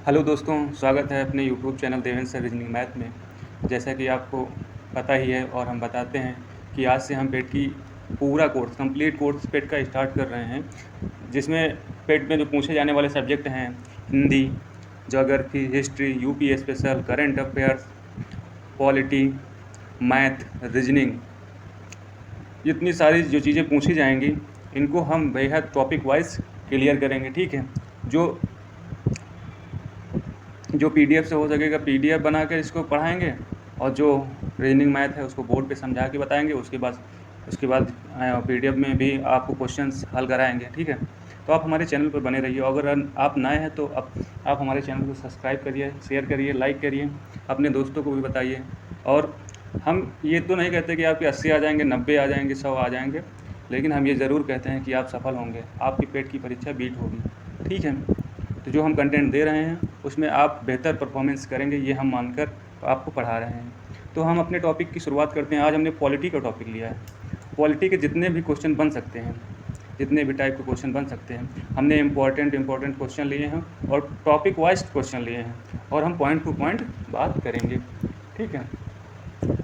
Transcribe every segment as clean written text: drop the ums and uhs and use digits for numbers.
Hello दोस्तों, स्वागत है अपने YouTube channel Devendra sir reasoning math में। जैसा कि आपको पता ही है और हम बताते हैं कि आज से हम पेट की पूरा कोर्स कंप्लीट कोर्स पेट का स्टार्ट कर रहे हैं, जिसमें पेट में जो पूछे जाने वाले सब्जेक्ट हैं Hindi, geography, history, UP special, current affairs, polity, math, reasoning, इतनी सारी जो चीज़ें पूछी जाएंगी इनको हम बेहद टॉपिक वाइज क्लियर करेंगे। ठीक है, जो पीडीएफ से हो सकेगा पीडीएफ बना कर इसको पढ़ाएंगे, और जो रीजनिंग मैथ है उसको बोर्ड पे समझा के बताएंगे। उसके बाद पीडीएफ में भी आपको क्वेश्चंस हल कराएंगे। ठीक है, तो आप हमारे चैनल पर बने रहिए। अगर आप नए हैं तो आप हमारे चैनल को सब्सक्राइब करिए, शेयर करिए, लाइक करिए, अपने दोस्तों को भी बताइए। और हम ये तो नहीं कहते कि आपके 80 आ जाएंगे, 90 आ जाएंगे, 100 आ जाएंगे, लेकिन हम ये ज़रूर कहते हैं कि आप सफल होंगे, आपकी पेट की परीक्षा बीट होगी। ठीक है, तो जो हम कंटेंट दे रहे हैं उसमें आप बेहतर परफॉर्मेंस करेंगे, ये हम मानकर आपको पढ़ा रहे हैं। तो हम अपने टॉपिक की शुरुआत करते हैं। आज हमने पॉलिटी का टॉपिक लिया है। पॉलिटी के जितने भी क्वेश्चन बन सकते हैं, जितने भी टाइप के क्वेश्चन बन सकते हैं, हमने इम्पॉर्टेंट क्वेश्चन लिए हैं और टॉपिक वाइज क्वेश्चन लिए हैं, और हम पॉइंट टू पॉइंट बात करेंगे। ठीक है,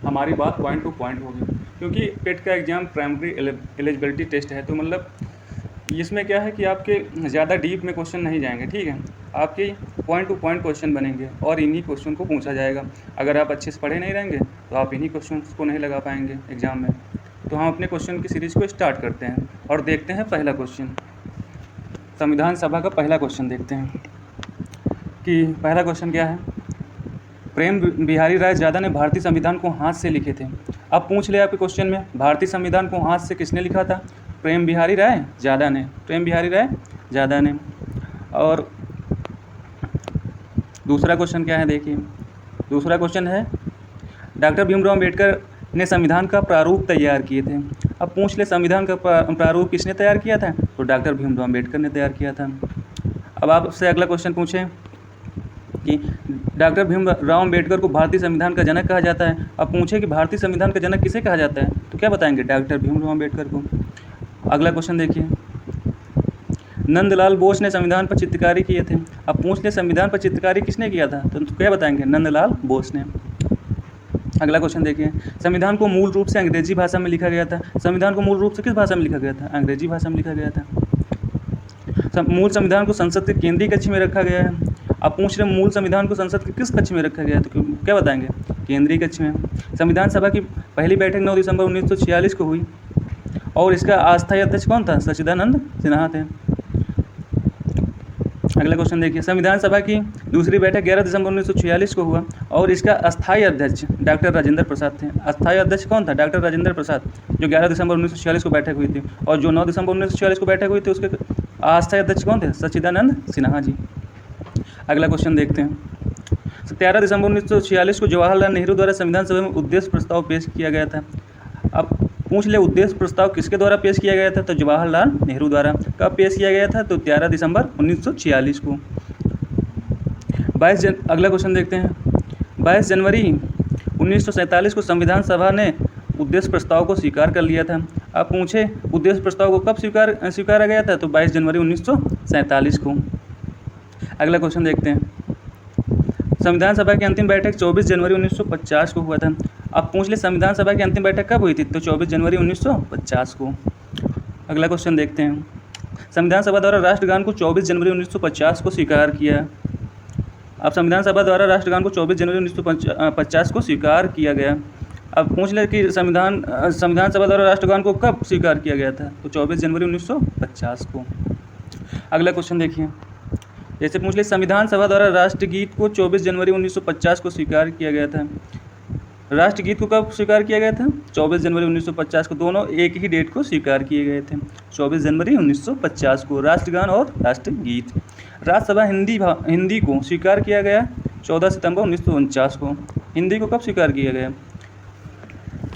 हमारी बात पॉइंट टू पॉइंट होगी, क्योंकि पेट का एग्ज़ाम प्राइमरी एलिजिबिलिटी टेस्ट है। तो मतलब इसमें क्या है कि आपके ज़्यादा डीप में क्वेश्चन नहीं जाएंगे। ठीक है, आपके पॉइंट टू पॉइंट क्वेश्चन बनेंगे और इन्हीं क्वेश्चन को पूछा जाएगा। अगर आप अच्छे से पढ़े नहीं रहेंगे तो आप इन्हीं क्वेश्चन को नहीं लगा पाएंगे एग्ज़ाम में। तो हम अपने क्वेश्चन की सीरीज़ को स्टार्ट करते हैं और देखते हैं पहला क्वेश्चन। संविधान सभा का पहला क्वेश्चन देखते हैं कि पहला क्वेश्चन क्या है। प्रेम बिहारी राय ज़्यादा ने भारतीय संविधान को हाथ से लिखे थे। अब पूछ ले आपके क्वेश्चन में, भारतीय संविधान को हाथ से किसने लिखा था? प्रेम बिहारी राय ज़्यादा ने। प्रेम बिहारी राय ज़्यादा ने। और दूसरा क्वेश्चन क्या है, देखिए दूसरा क्वेश्चन है, डॉक्टर भीमराव अम्बेडकर ने संविधान का प्रारूप तैयार किए थे। अब पूछ ले संविधान का प्रारूप किसने तैयार किया था? तो डॉक्टर भीमराव अम्बेडकर ने तैयार किया था। अब आपसे अगला क्वेश्चन पूछें कि डॉक्टर भीमराव अम्बेडकर को भारतीय संविधान का जनक कहा जाता है। अब पूछे कि भारतीय संविधान का जनक किसे कहा जाता है, तो क्या बताएंगे? डॉक्टर भीमराव अम्बेडकर को। अगला क्वेश्चन देखिए, नंदलाल बोस ने संविधान पर चित्रकारी किए थे। अब पूछ ले संविधान पर चित्रकारी किसने किया था, तो क्या बताएंगे? नंदलाल बोस ने। अगला क्वेश्चन देखिए, संविधान को मूल रूप से अंग्रेजी भाषा में लिखा गया था। संविधान को मूल रूप से किस भाषा में लिखा गया था? अंग्रेजी भाषा में लिखा गया था। मूल संविधान को संसद के केंद्रीय कक्ष में रखा गया है। अब पूछ रहे मूल संविधान को संसद के किस कक्ष में रखा गया है, तो क्या बताएंगे? केंद्रीय कक्ष में। संविधान सभा की पहली बैठक 9 दिसंबर 1946 को हुई और इसका अस्थायी अध्यक्ष कौन था? सच्चिदानंद सिन्हा थे। अगला क्वेश्चन देखिए, संविधान सभा की दूसरी बैठक 11 दिसंबर 1946 को हुआ और इसका अस्थायी अध्यक्ष डॉक्टर राजेंद्र प्रसाद थे। अस्थायी अध्यक्ष कौन था? डॉक्टर राजेंद्र प्रसाद, जो 11 दिसंबर 1946 को बैठक हुई थी। और जो 9 दिसंबर 1946 को बैठक हुई थी उसके अस्थायी अध्यक्ष कौन थे? सच्चिदानंद सिन्हा जी। अगला क्वेश्चन देखते हैं, 13 दिसंबर 1946 को जवाहरलाल नेहरू द्वारा संविधान सभा में उद्देश्य प्रस्ताव पेश किया गया था। अब पूछ ले उद्देश्य प्रस्ताव किसके द्वारा पेश किया गया था, तो जवाहरलाल नेहरू द्वारा। कब पेश किया गया था, तो 13 दिसंबर 1946 को। अगला क्वेश्चन देखते हैं, 22 जनवरी 1947 को संविधान सभा ने उद्देश्य प्रस्ताव को स्वीकार कर लिया था। अब पूछे उद्देश्य प्रस्ताव को कब स्वीकारा गया था, तो 22 जनवरी 1947 को। अगला क्वेश्चन देखते हैं, संविधान सभा की अंतिम बैठक 24 जनवरी 1950 को हुआ था। अब पूछ ले संविधान सभा की अंतिम बैठक कब हुई थी, तो 24 जनवरी 1950 को। अगला क्वेश्चन देखते हैं, संविधान सभा द्वारा राष्ट्रगान को 24 जनवरी 1950 को स्वीकार किया। अब संविधान सभा द्वारा राष्ट्रगान को 24 जनवरी 1950 को स्वीकार किया गया। अब पूछ ले कि संविधान सभा द्वारा राष्ट्रगान को कब स्वीकार किया गया था, तो 24 जनवरी 1950 को। अगला क्वेश्चन देखिए, जैसे पूछ ले संविधान सभा द्वारा राष्ट्रगीत को 24 जनवरी 1950 को स्वीकार किया गया था। राष्ट्रगीत को कब स्वीकार किया गया था? 24 जनवरी 1950 को। दोनों एक ही डेट को स्वीकार किए गए थे, 24 जनवरी 1950 को, राष्ट्रगान और राष्ट्रगीत। राज्यसभा हिंदी को स्वीकार किया गया 14 सितंबर 1949 को। हिंदी को कब स्वीकार किया गया?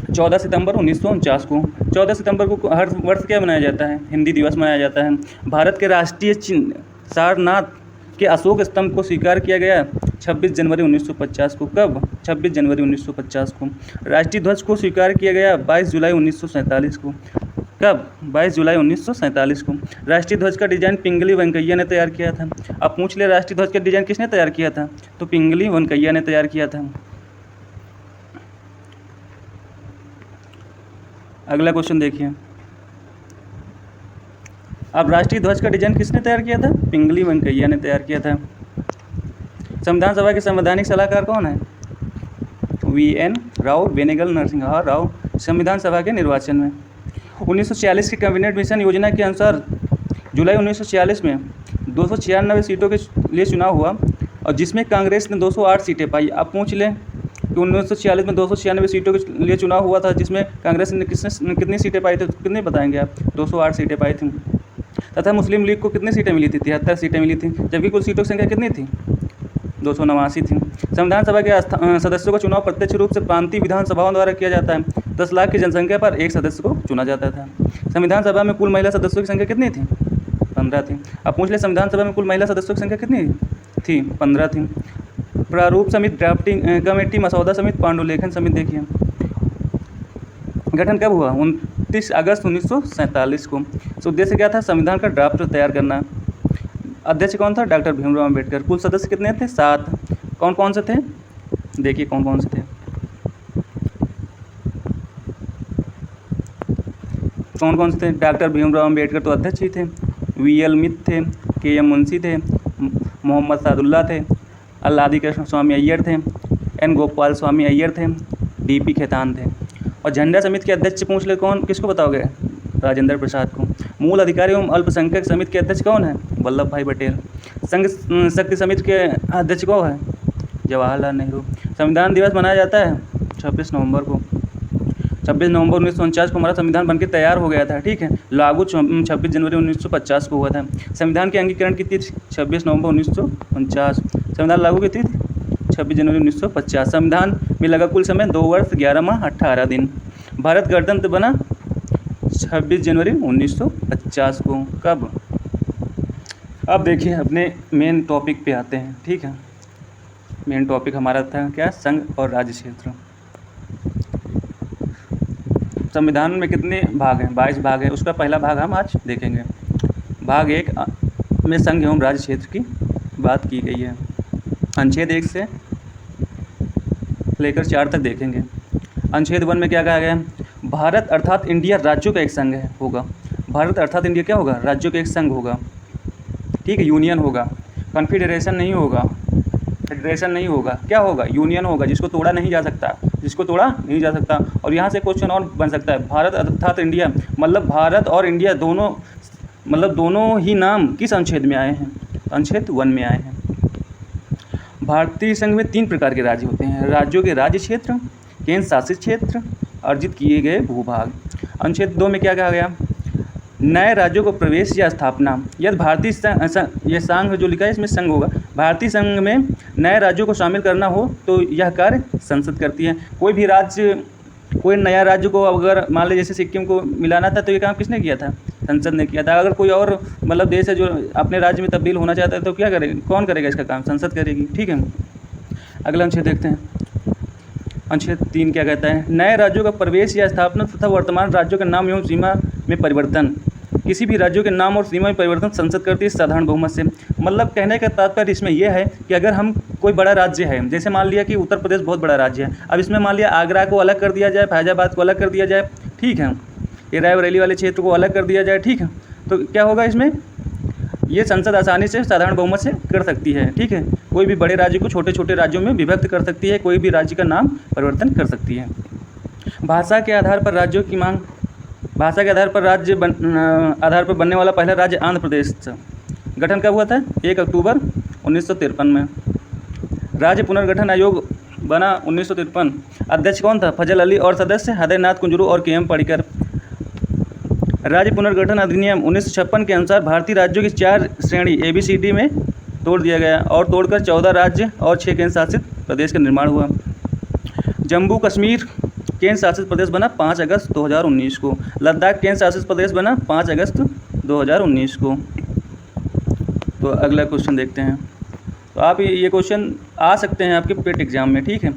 14 सितंबर 1949 को। 14 सितंबर को हर वर्ष क्या मनाया जाता है? हिंदी दिवस मनाया जाता है। भारत के राष्ट्रीय चिन्ह सारनाथ के अशोक स्तंभ को स्वीकार किया गया 26 जनवरी 1950 को। कब? 26 जनवरी 1950 को। राष्ट्रीय ध्वज को स्वीकार किया गया 22 जुलाई 1947 को। कब? 22 जुलाई 1947 को। राष्ट्रीय ध्वज का डिजाइन पिंगली वेंकैया ने तैयार किया था। अब पूछ ले राष्ट्रीय ध्वज का डिजाइन किसने तैयार किया था? तो पिंगली वेंकैया ने तैयार किया था। अगला क्वेश्चन देखिए। अब राष्ट्रीय ध्वज का डिजाइन किसने तैयार किया था? पिंगली वेंकैया ने तैयार किया था। संविधान सभा के संवैधानिक सलाहकार कौन है? VN राव बेनेगल नरसिंहा राव संविधान सभा के निर्वाचन में। 1946 की कैबिनेट मिशन योजना के अनुसार जुलाई 1946 में 296 सीटों के लिए चुनाव हुआ और जिसमें कांग्रेस ने 208 सीटें पाई। अब पूछ लें कि 1946 में 296 सीटों के लिए चुनाव हुआ था जिसमें कांग्रेस ने कितनी सीटें पाई थी? कितने बताएंगे आप? 208 सीटें पाई थी। तथा मुस्लिम लीग को कितनी सीटें मिली थी? 73 सीटें मिली थी, जबकि कुल सीटों की संख्या कितनी थी? 289 थी। संविधान सभा के सदस्यों का चुनाव प्रत्यक्ष रूप से प्रांतीय विधानसभाओं द्वारा किया जाता है। 10 लाख की जनसंख्या पर एक सदस्य को चुना जाता था। संविधान सभा में कुल महिला सदस्यों की संख्या कितनी थी? 15 थी। अब पूछ ले संविधान सभा में कुल महिला सदस्यों की संख्या कितनी थी? 15 थी। प्रारूप समिति, ड्राफ्टिंग कमेटी, मसौदा समिति, पांडुलेखन समिति देखिए गठन कब हुआ? 29 अगस्त 1947 को। उद्देश्य क्या था? संविधान का ड्राफ्ट तैयार करना। अध्यक्ष कौन था? डॉक्टर भीमराव अम्बेडकर। कुल सदस्य कितने थे? 7। कौन कौन से थे? देखिए कौन कौन से थे। कौन कौन से थे? डॉक्टर भीमराव अम्बेडकर तो अध्यक्ष ही थे। VL मित्त थे, KM मुंशी थे, मोहम्मद सादुल्ला थे, अल्लादी कृष्ण स्वामी अय्यर थे, N गोपाल स्वामी अय्यर थे, DP खेतान थे। और झंडा समिति के अध्यक्ष पूछ ले कौन? किसको बताओगे? राजेंद्र प्रसाद को। मूल अधिकारी एवं अल्पसंख्यक समिति के अध्यक्ष कौन है? वल्लभ भाई पटेल। संघ शक्ति समिति के अध्यक्ष कौन है? जवाहरलाल नेहरू। संविधान दिवस मनाया जाता है 26 नवंबर को। 26 नवंबर 1949 को हमारा संविधान बनकर तैयार हो गया था, ठीक है। लागू 26 जनवरी 1950 को हुआ था। संविधान की अंगीकरण की तिथि 26 नवंबर 1949। संविधान लागू की तिथि 26 जनवरी 1950। संविधान में लगा कुल समय 2 वर्ष 11 माह 18 दिन। भारत गणतंत्र बना 26 जनवरी 1950 को। कब? अब देखिए अपने मेन टॉपिक पे आते हैं, ठीक है। मेन टॉपिक हमारा था क्या? संघ और राज्य क्षेत्र। संविधान में कितने भाग हैं? 22 भाग है। उसका पहला भाग हम आज देखेंगे। भाग 1 में संघ एवं राज्य क्षेत्र की बात की गई है। अनुच्छेद 1 से लेकर 4 तक देखेंगे। अनुच्छेद 1 में क्या कहा गया? भारत अर्थात इंडिया राज्यों का एक संघ होगा। भारत अर्थात इंडिया क्या होगा? राज्यों का एक संघ होगा, ठीक है। यूनियन होगा, कॉन्फेडरेशन नहीं होगा, फेडरेशन नहीं होगा। क्या होगा? यूनियन होगा, जिसको तोड़ा नहीं जा सकता, जिसको तोड़ा नहीं जा सकता। और यहाँ से क्वेश्चन और बन सकता है, भारत अर्थात इंडिया मतलब भारत और इंडिया दोनों, मतलब दोनों ही नाम किस अनुच्छेद में आए हैं? अनुच्छेद 1 में आए हैं। भारतीय संघ में 3 प्रकार के राज्य होते हैं। राज्यों के राज्य क्षेत्र, केंद्र शासित क्षेत्र, अर्जित किए गए भूभाग। अनुच्छेद 2 में क्या कहा गया? नए राज्यों को प्रवेश या स्थापना। यदि भारतीय ये संघ जो लिखा है इसमें संघ होगा। भारतीय संघ में नए राज्यों को शामिल करना हो तो यह कार्य संसद करती है। कोई भी राज्य, कोई नया राज्य को अगर मान लीजिए जैसे सिक्किम को मिलाना था तो ये काम किसने किया था? संसद ने किया था। अगर कोई और मतलब देश है जो अपने राज्य में तब्दील होना चाहता है तो क्या करेगा? कौन करेगा इसका काम? संसद करेगी, ठीक है। अगला अनुच्छेद देखते हैं। अनुच्छेद 3 क्या कहता है? नए राज्यों का प्रवेश या स्थापना तथा वर्तमान राज्यों के नाम एवं सीमा में परिवर्तन। किसी भी राज्यों के नाम और सीमा में परिवर्तन संसद करती है साधारण बहुमत से। मतलब कहने का तात्पर्य इसमें यह है कि अगर हम कोई बड़ा राज्य है, जैसे मान लिया कि उत्तर प्रदेश बहुत बड़ा राज्य है, अब इसमें मान लिया आगरा को अलग कर दिया जाए, फैजाबाद को अलग कर दिया जाए, ठीक है, ये रायबरेली वाले क्षेत्र को अलग कर दिया जाए, ठीक है, तो क्या होगा इसमें? ये संसद आसानी से साधारण बहुमत से कर सकती है, ठीक है। कोई भी बड़े राज्य को छोटे छोटे राज्यों में विभक्त कर सकती है, कोई भी राज्य का नाम परिवर्तन कर सकती है। भाषा के आधार पर राज्यों की मांग। भाषा के आधार पर आधार पर बनने वाला पहला राज्य आंध्र प्रदेश था। गठन कब हुआ था? 1 अक्टूबर 1953 में। राज्य पुनर्गठन आयोग बना 1953। अध्यक्ष कौन था? फजल अली और सदस्य हृदयनाथ कुंजरू और KM पडिक्कर। राज्य पुनर्गठन अधिनियम 1956 के अनुसार भारतीय राज्यों की 4 श्रेणी ABCD में तोड़ दिया गया और तोड़कर 14 राज्य और 6 केंद्र शासित प्रदेश का निर्माण हुआ। जम्मू कश्मीर केंद्र शासित प्रदेश बना 5 अगस्त 2019 को। लद्दाख केंद्र शासित प्रदेश बना 5 अगस्त 2019 को। तो अगला क्वेश्चन देखते हैं। तो आप ये क्वेश्चन आ सकते हैं आपके पेट एग्जाम में, ठीक है।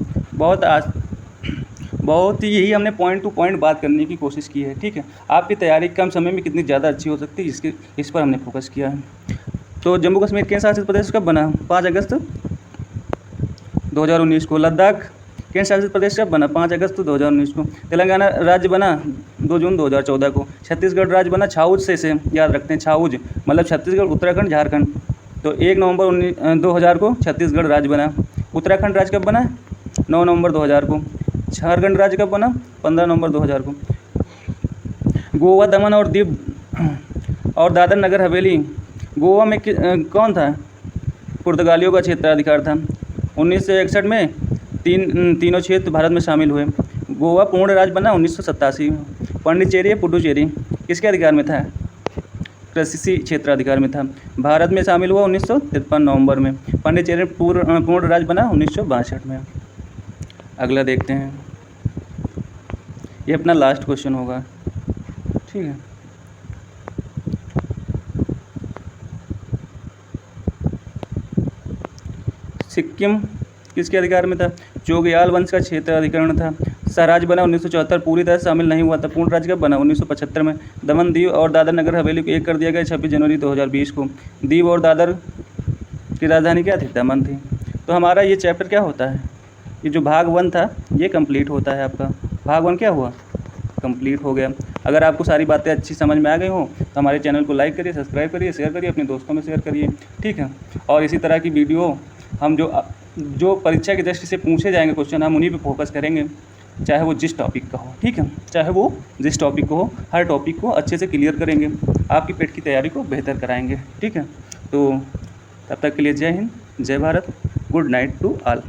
बहुत ही यही हमने पॉइंट टू पॉइंट बात करने की कोशिश की है, ठीक है। आपकी तैयारी कम समय में कितनी ज़्यादा अच्छी हो सकती है, इस पर हमने फोकस किया है। तो जम्मू कश्मीर केंद्र शासित प्रदेश कब बना? 5 अगस्त 2019 को। लद्दाख केंद्र शासित प्रदेश कब बना? 5 अगस्त 2019 को। तेलंगाना राज्य बना 2 जून 2014 को। छत्तीसगढ़ राज्य बना छाउज से याद रखते हैं, छाउज मतलब छत्तीसगढ़, उत्तराखंड, झारखंड। तो 1 नवंबर 2000 को छत्तीसगढ़ राज्य बना। उत्तराखंड राज्य कब बना? 9 नवंबर 2000 को। झारखंड राज्य कब बना? 15 नवंबर 2000 को। गोवा, दमन और दीव और दादर नगर हवेली, गोवा में कौन था? पुर्तगालियों का क्षेत्राधिकार था। 1961 में तीनों क्षेत्र भारत में शामिल हुए। गोवा पूर्ण राज्य बना 1987 में। पांडिचेरी या पुडुचेरी किसके अधिकार में था? कृषि क्षेत्राधिकार में था। भारत में शामिल हुआ 1953 नवंबर में। पांडिचेरी पूर्ण राज्य बना 1962 में। अगला देखते हैं, ये अपना लास्ट क्वेश्चन होगा, ठीक है। सिक्किम किसके अधिकार में था? चोग्याल वंश का क्षेत्राधिकरण था। स्वराज्य बना 1974, पूरी तरह शामिल नहीं हुआ था। पूर्ण राज्य कब बना? 1975 में। दमन, दीव और दादर नगर हवेली को एक कर दिया गया 26 जनवरी 2020 को। दीव और दादर की राजधानी क्या थी? दमन थी। तो हमारा ये चैप्टर क्या होता है, ये जो भाग 1 था ये कंप्लीट होता है। आपका भाग 1 क्या हुआ? कंप्लीट हो गया। अगर आपको सारी बातें अच्छी समझ में आ गई हो तो हमारे चैनल को लाइक करिए, सब्सक्राइब करिए, शेयर करिए, अपने दोस्तों में शेयर करिए, ठीक है। और इसी तरह की वीडियो हम जो परीक्षा की दृष्टि से पूछे जाएंगे क्वेश्चन, हम उन्हीं पे फोकस करेंगे, चाहे वो जिस टॉपिक का हो, ठीक है, चाहे वो जिस टॉपिक को हो, हर टॉपिक को अच्छे से क्लियर करेंगे, आपकी पेट की तैयारी को बेहतर कराएंगे, ठीक है। तो तब तक के लिए जय हिंद, जय Bharat, good night to all.